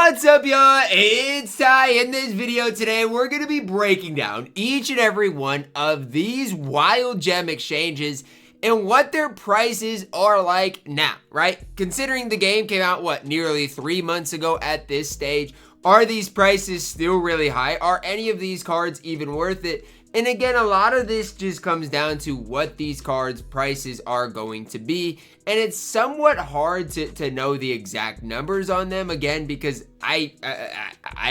What's up, y'all? It's Ty. In this video today, we're going to be breaking down each and every one of these wild gem exchanges and what their prices are like now, right? Considering the game came out, nearly 3 months ago at this stage, are these prices still really high? Are any of these cards even worth it? And again, a lot of this just comes down to what these cards' prices are going to be. And it's somewhat hard to know the exact numbers on them, again, because I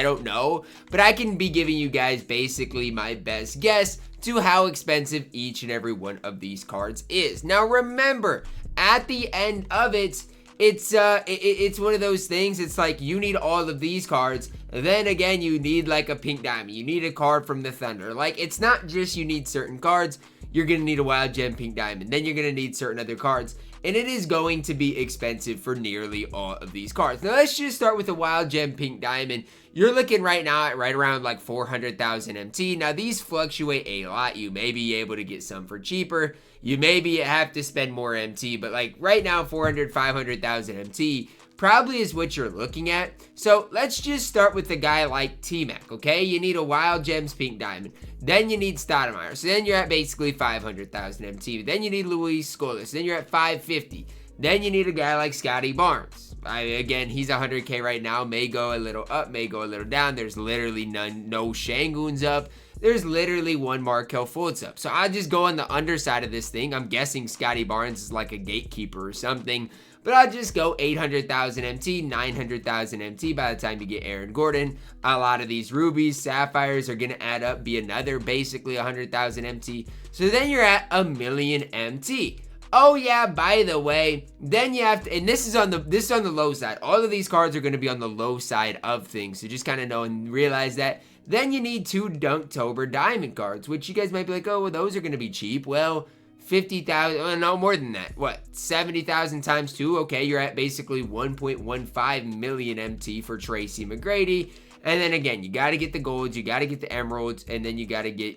don't know. But I can be giving you guys basically my best guess to how expensive each and every one of these cards is. Now remember, at the end of it, it's one of those things. It's like you need all of these cards. Then again, you need like a pink diamond. You need a card from the Thunder. Like, it's not just you need certain cards. You're going to need a wild gem pink diamond. Then you're going to need certain other cards. And it is going to be expensive for nearly all of these cards. Now, let's just start with the wild gem pink diamond. You're looking right now at right around like 400,000 MT. Now, these fluctuate a lot. You may be able to get some for cheaper. You maybe have to spend more MT. But like right now, 400, 500,000 MT probably is what you're looking at. So let's just start with the guy like T-Mac, okay? You need a wild gems pink diamond. Then you need Stoudemire. So then you're at basically 500,000 MT. Then you need Luis Scolas. Then you're at 550. Then you need a guy like Scottie Barnes. Again, he's 100K right now. May go a little up, may go a little down. There's literally no Şengün's up. There's literally one Markelle Fultz up. So I'll just go on the underside of this thing. I'm guessing Scottie Barnes is like a gatekeeper or something. But I'll just go 800,000 MT, 900,000 MT by the time you get Aaron Gordon. A lot of these rubies, sapphires are going to add up, be another basically 100,000 MT. So then you're at 1,000,000 MT. Oh yeah, by the way, then you have to, and this is on the low side. All of these cards are going to be on the low side of things. So just kind of know and realize that. Then you need 2 Dunktober diamond cards, which you guys might be like, oh, well, those are going to be cheap. Well, 50,000, well, no more than that. 70,000 times 2? Okay, you're at basically 1.15 million MT for Tracy McGrady. And then again, you got to get the golds, you got to get the emeralds, and then you got to get,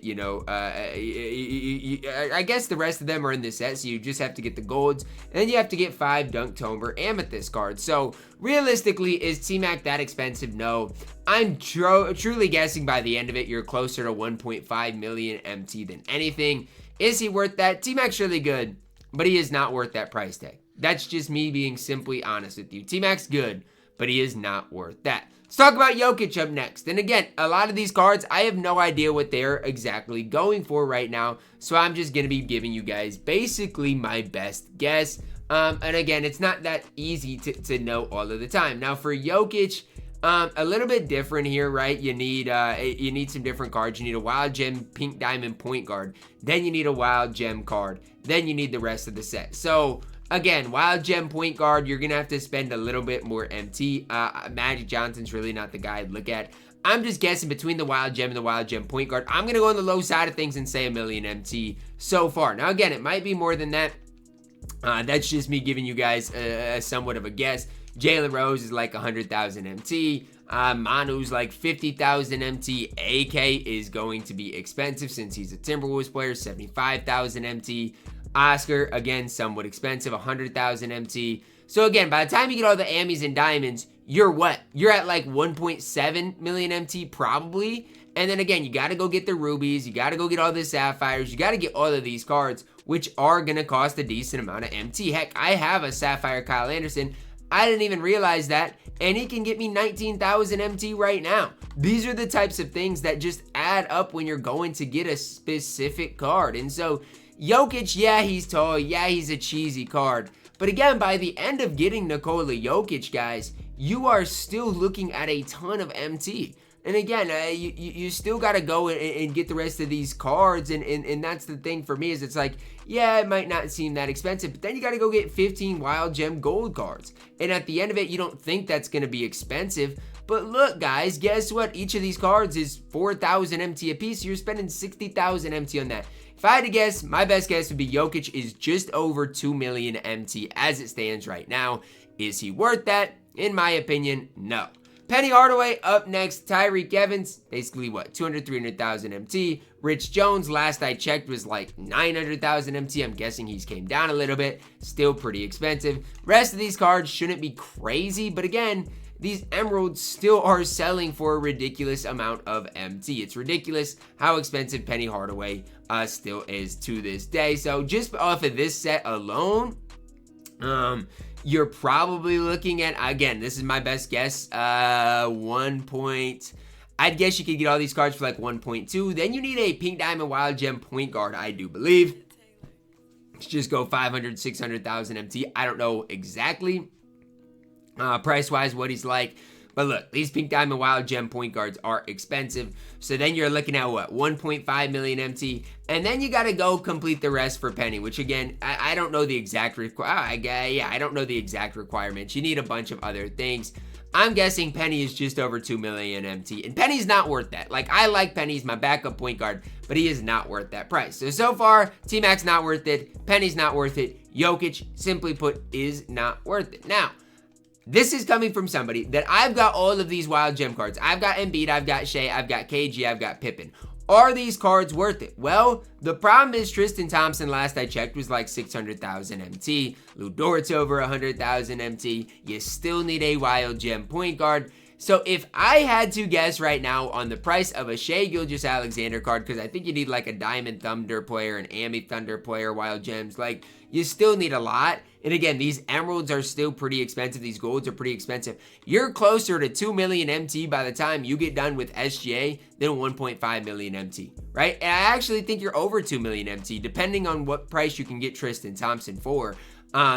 I guess the rest of them are in this set, so you just have to get the golds. And then you have to get 5 Dunktober amethyst cards. So realistically, is T-Mac that expensive? No. I'm truly guessing by the end of it, you're closer to 1.5 million MT than anything. Is he worth that? T-Mac's really good, but he is not worth that price tag. That's just me being simply honest with you. T-Mac's good, but he is not worth that. Let's talk about Jokic up next. And again, a lot of these cards, I have no idea what they're exactly going for right now. So I'm just going to be giving you guys basically my best guess. And again, it's not that easy to know all of the time. Now for Jokic, a little bit different here, right? You need some different cards. You need a wild gem pink diamond point guard. Then you need a wild gem card. Then you need the rest of the set. So again, wild gem point guard, you're gonna have to spend a little bit more MT. Magic Johnson's really not the guy I'd look at. I'm just guessing between the wild gem and the wild gem point guard. I'm gonna go on the low side of things and say 1,000,000 MT so far. Now again, it might be more than that. That's just me giving you guys somewhat of a guess. Jalen Rose is like 100,000 MT. Manu's like 50,000 MT. AK is going to be expensive since he's a Timberwolves player, 75,000 MT. Oscar, again, somewhat expensive, 100,000 MT. So again, by the time you get all the Ammies and Diamonds, you're what? You're at like 1.7 million MT probably. And then again, you got to go get the rubies. You got to go get all the sapphires. You got to get all of these cards, which are going to cost a decent amount of MT. Heck, I have a Sapphire Kyle Anderson. I didn't even realize that, and he can get me 19,000 MT right now. These are the types of things that just add up when you're going to get a specific card. And so Jokic, yeah, he's tall. Yeah, he's a cheesy card. But again, by the end of getting Nikola Jokic, guys, you are still looking at a ton of MT. And again, you still got to go and get the rest of these cards. And that's the thing for me is it's like, yeah, it might not seem that expensive. But then you got to go get 15 wild gem gold cards. And at the end of it, you don't think that's going to be expensive. But look, guys, guess what? Each of these cards is 4,000 MT a piece. So you're spending 60,000 MT on that. If I had to guess, my best guess would be Jokic is just over 2 million MT as it stands right now. Is he worth that? In my opinion, no. Penny Hardaway up next. Tyreke Evans, basically 200, 300,000 MT. Rich Jones, last I checked, was like 900,000 MT. I'm guessing he's came down a little bit. Still pretty expensive. Rest of these cards shouldn't be crazy, but again, these emeralds still are selling for a ridiculous amount of MT. It's ridiculous how expensive Penny Hardaway still is to this day. So just off of this set alone, you're probably looking at, again, this is my best guess, I'd guess you could get all these cards for like 1.2. Then you need a pink diamond wild gem point guard, I do believe. Let's just go 500, 600,000 MT. I don't know exactly price-wise what he's like. But look, these pink diamond wild gem point guards are expensive. So then you're looking at what? 1.5 million MT. And then you got to go complete the rest for Penny, which again, I don't know the exact I don't know the exact requirements. You need a bunch of other things. I'm guessing Penny is just over 2 million MT, and Penny's not worth that. Like, I like Penny, he's my backup point guard, but he is not worth that price. So far, T-Mac's not worth it, Penny's not worth it, Jokic, simply put, is not worth it. Now, this is coming from somebody that I've got all of these wild gem cards. I've got Embiid, I've got Shai, I've got KG, I've got Pippen. Are these cards worth it? Well, the problem is Tristan Thompson, last I checked, was like 600,000 MT. Lou Dort's over 100,000 MT. You still need a wild gem point guard. So if I had to guess right now on the price of a Shai Gilgeous-Alexander card, because I think you need like a Diamond Thunder player, an Ami Thunder player, wild gems, like you still need a lot. And again, these emeralds are still pretty expensive. These golds are pretty expensive. You're closer to 2 million MT by the time you get done with SGA than 1.5 million MT, right? And I actually think you're over 2 million MT, depending on what price you can get Tristan Thompson for.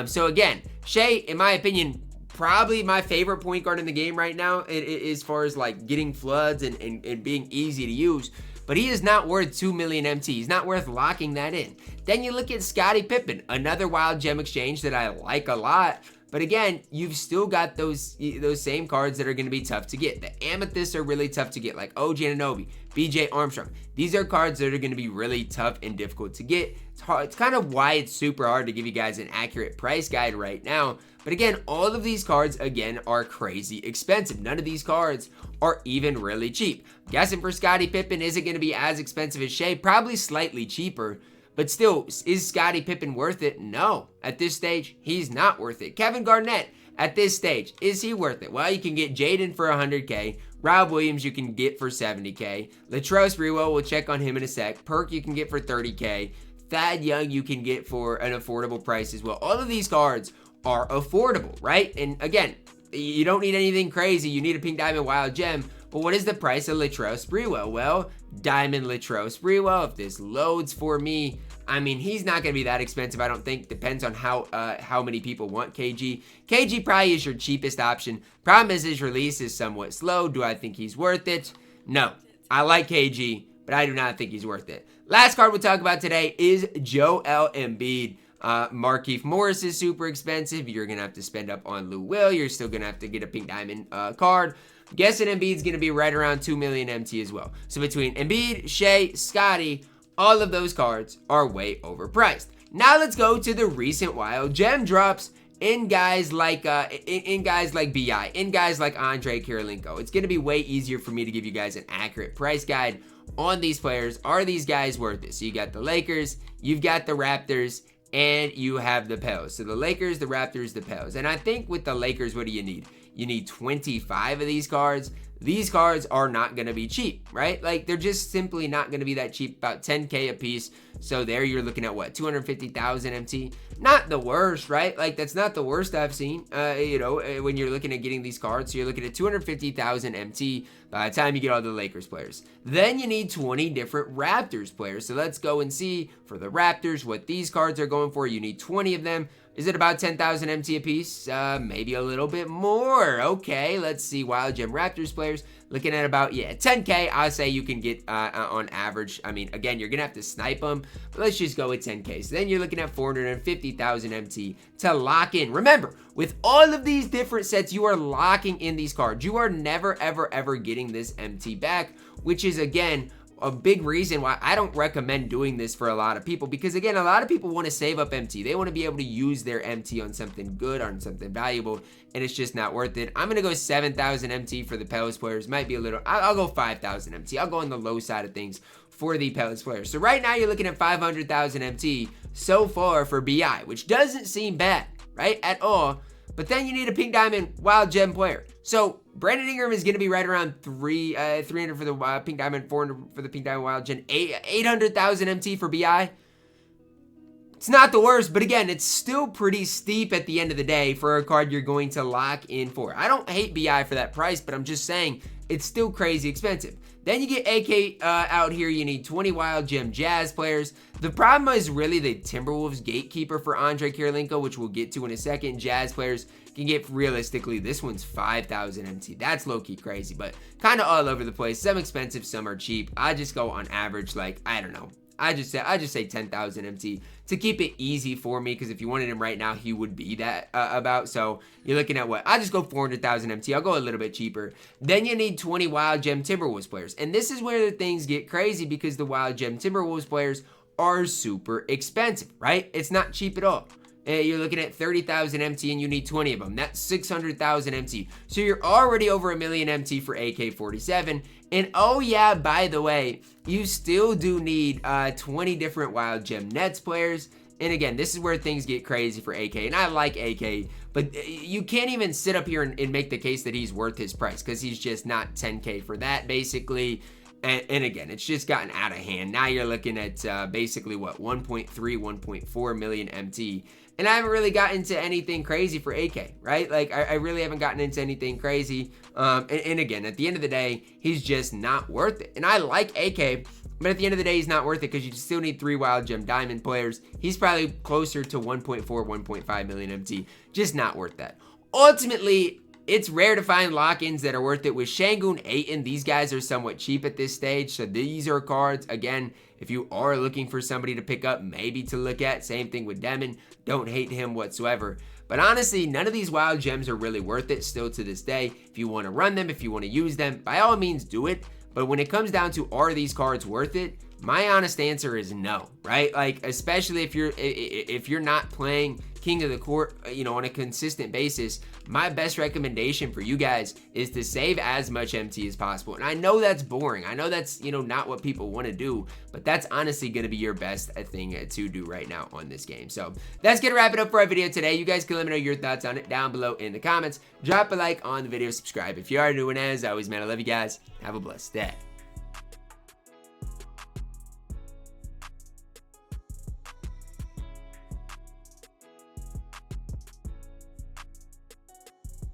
So again, Shai, in my opinion, probably my favorite point guard in the game right now as far as like getting floods and being easy to use. But he is not worth 2 million MT. He's not worth locking that in. Then you look at Scottie Pippen, another wild gem exchange that I like a lot. But again, you've still got those same cards that are going to be tough to get. The amethysts are really tough to get, like OG Anunoby, BJ Armstrong. These are cards that are going to be really tough and difficult to get. It's hard. It's kind of why it's super hard to give you guys an accurate price guide right now. But again, all of these cards, again, are crazy expensive. None of these cards are even really cheap. I'm guessing for Scottie Pippen, is it going to be as expensive as Shai? Probably slightly cheaper. But still, is Scottie Pippen worth it? No. At this stage, he's not worth it. Kevin Garnett, at this stage, is he worth it? Well, you can get Jaden for 100K. Rob Williams you can get for 70K. Latrell Sprewell, we'll check on him in a sec. Perk you can get for 30K. Thad Young you can get for an affordable price as well. All of these cards are affordable, right? And again, you don't need anything crazy. You need a pink diamond wild gem. But what is the price of Latrell Sprewell? Well, Diamond Latrell Sprewell, if this loads for me, I mean, he's not going to be that expensive, I don't think. Depends on how many people want KG. KG probably is your cheapest option. Problem is his release is somewhat slow. Do I think he's worth it? No. I like KG, but I do not think he's worth it. Last card we'll talk about today is Joel Embiid. Markieff Morris is super expensive. You're going to have to spend up on Lou Will. You're still going to have to get a pink diamond card. I'm guessing Embiid's going to be right around 2 million MT as well. So between Embiid, Shai, Scottie, all of those cards are way overpriced. Now let's go to the recent wild gem drops in guys like BI, in guys like Andrei Kirilenko. It's going to be way easier for me to give you guys an accurate price guide on these players. Are these guys worth it? So you got the Lakers, you've got the Raptors, and you have the Pels. So the Lakers, the Raptors, the Pels. And I think with the Lakers, what do you need? You need 25 of these cards. These cards are not going to be cheap, right? Like, they're just simply not going to be that cheap, about 10K a piece. So there you're looking at what, 250,000 MT? Not the worst, right? Like, that's not the worst I've seen, when you're looking at getting these cards. So you're looking at 250,000 MT by the time you get all the Lakers players. Then you need 20 different Raptors players. So let's go and see for the Raptors what these cards are going for. You need 20 of them. Is it about 10,000 MT a piece? Maybe a little bit more. Okay, let's see. Wild Gem Raptors players looking at about, 10K. I'll say you can get on average. I mean, again, you're going to have to snipe them, but let's just go with 10K. So then you're looking at 450,000 MT to lock in. Remember, with all of these different sets, you are locking in these cards. You are never, ever, ever getting this MT back, which is, again, a big reason why I don't recommend doing this for a lot of people, because again, a lot of people want to save up MT. They want to be able to use their MT on something good, on something valuable, and it's just not worth it. I'm going to go 7,000 MT for the Pelicans players. Might be a little, I'll go 5,000 MT. I'll go on the low side of things for the Pelicans players. So right now you're looking at 500,000 MT so far for BI, which doesn't seem bad, right, at all. but then you need a pink diamond wild gem player. So Brandon Ingram is going to be right around 300 for the pink diamond, 400 for the pink diamond wild gem, 800,000 MT for BI. It's not the worst, but again, it's still pretty steep at the end of the day for a card you're going to lock in for. I don't hate BI for that price, but I'm just saying it's still crazy expensive. Then you get AK out here. You need 20 wild gem Jazz players. The problem is really the Timberwolves gatekeeper for Andrei Kirilenko, which we'll get to in a second. Jazz players can get, realistically, this one's 5,000 MT. That's low-key crazy, but kind of all over the place. Some expensive, some are cheap. I just go on average, like, I don't know. I just say 10,000 MT to keep it easy for me, because if you wanted him right now, he would be that about. So you're looking at what? I just go 400,000 MT. I'll go a little bit cheaper. Then you need 20 Wild Gem Timberwolves players. And this is where the things get crazy, because the Wild Gem Timberwolves players are super expensive, right? It's not cheap at all. You're looking at 30,000 MT and you need 20 of them. That's 600,000 MT. So you're already over a million MT for AK-47. And oh yeah, by the way, you still do need 20 different Wild Gem Nets players. And again, this is where things get crazy for AK. And I like AK, but you can't even sit up here and make the case that he's worth his price, because he's just not 10K for that, basically. And again, it's just gotten out of hand. Now you're looking at basically what, 1.3, 1.4 million MT. And I haven't really gotten into anything crazy for AK, right? Like, I really haven't gotten into anything crazy. And again, at the end of the day, he's just not worth it. And I like AK, but at the end of the day, he's not worth it, because you still need 3 Wild Gem Diamond players. He's probably closer to 1.4, 1.5 million MT. Just not worth that. Ultimately, it's rare to find lock-ins that are worth it. With Şengün, Ayton, these guys are somewhat cheap at this stage. So these are cards, again, if you are looking for somebody to pick up, maybe to look at. Same thing with Demon. Don't hate him whatsoever. But honestly, none of these wild gems are really worth it still to this day. If you want to run them, if you want to use them, by all means do it. But when it comes down to, are these cards worth it? My honest answer is no, right? Like, especially if you're not playing King of the Court, you know, on a consistent basis, my best recommendation for you guys is to save as much MT as possible. And I know that's boring. I know that's, you know, not what people want to do, but that's honestly going to be your best thing to do right now on this game. So that's going to wrap it up for our video today. You guys can let me know your thoughts on it down below in the comments. Drop a like on the video, subscribe if you are new, and as always, man, I love you guys. Have a blessed day.